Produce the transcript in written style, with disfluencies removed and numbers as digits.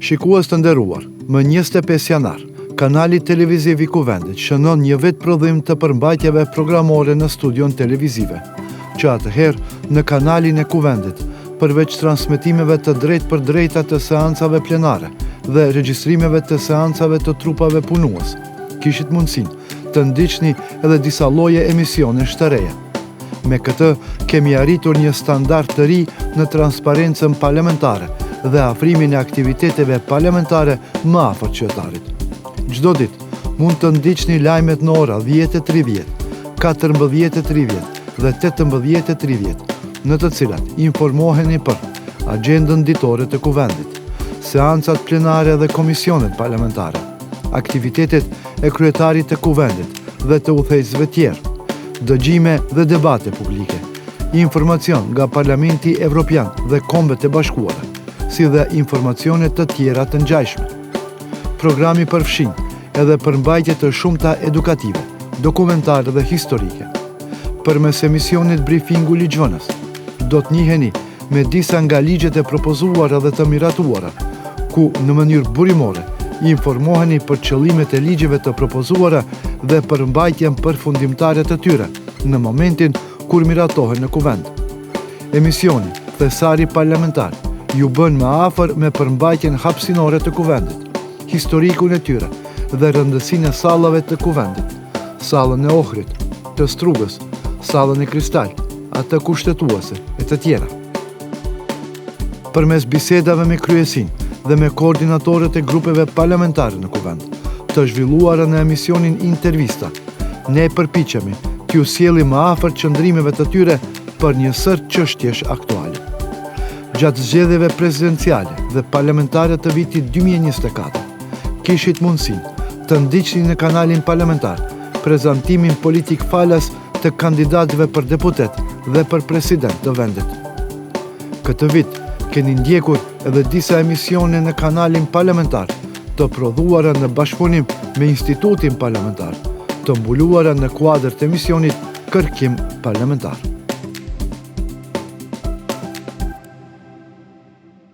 Shikues të nderuar, më 25 janar, kanali televiziv i Kuvendit shënon një vetë prodhim të përmbajtjeve programore në studion televizive, që atëherë në kanalin e Kuvendit, përveç transmetimeve të drejt për drejta të seancave plenare dhe regjistrimeve të seancave të trupave punues, kishit mundësin të ndiqni edhe disa lloje emisionesh të reja. Me këtë, kemi arritur një standard të ri në transparencën parlamentare dhe afrimin e aktiviteteve parlamentare më afër qytetarit. Çdo ditë mund të ndiqni lajmet në ora 10:30, 14:30 dhe 18:30, në të cilat informoheni për agjendën ditore të Kuvendit, seancat plenare dhe komisionet parlamentare, aktivitetet e kryetarit të Kuvendit dhe të udhëheqësve tjerë, dëgjime dhe debate publike, informacion nga Parlamenti Evropian dhe Kombet e Bashkuara, si dhe informacionet të tjera të ngjashme. Programi përfshin edhe përmbajtje të shumta edukative, dokumentare dhe historike. Përmes emisionit briefingu ligjvënës, do të njiheni me disa nga ligjet e propozuara dhe të miratuara, ku në mënyrë burimore informoheni për qëllimet e ligjeve të propozuara dhe përmbajtjen përfundimtare të tyre në momentin kur miratohen në Kuvend. Emisioni Thesari Parlamentar ju bën më afër me përmbajtjen hapësinore të Kuvendit, historikun e tyre dhe rëndësinë e sallave të Kuvendit, sallën e Ohrit, të Strugës, sallën e Kristal, atë kushtetuese e të tjera. Përmes bisedave me kryesin dhe me koordinatorët e grupeve parlamentare në Kuvend, të zhvilluara në emisionin Intervista, ne përpiqemi t'ju sjellim më afër qëndrimeve të tyre për një sër çështjesh aktuale. Gjatë zgjedhjeve prezidenciale dhe parlamentare të vitit 2024, kishit mundësinë të ndiqni në kanalin parlamentar prezantimin politik falas të kandidatëve për deputet dhe për president të vendit. Këtë vit, keni ndjekur edhe disa emisione në kanalin parlamentar, të prodhuara në bashkëpunim me Institutin Parlamentar, të mbuluara në kuadër të emisionit Kërkim Parlamentar.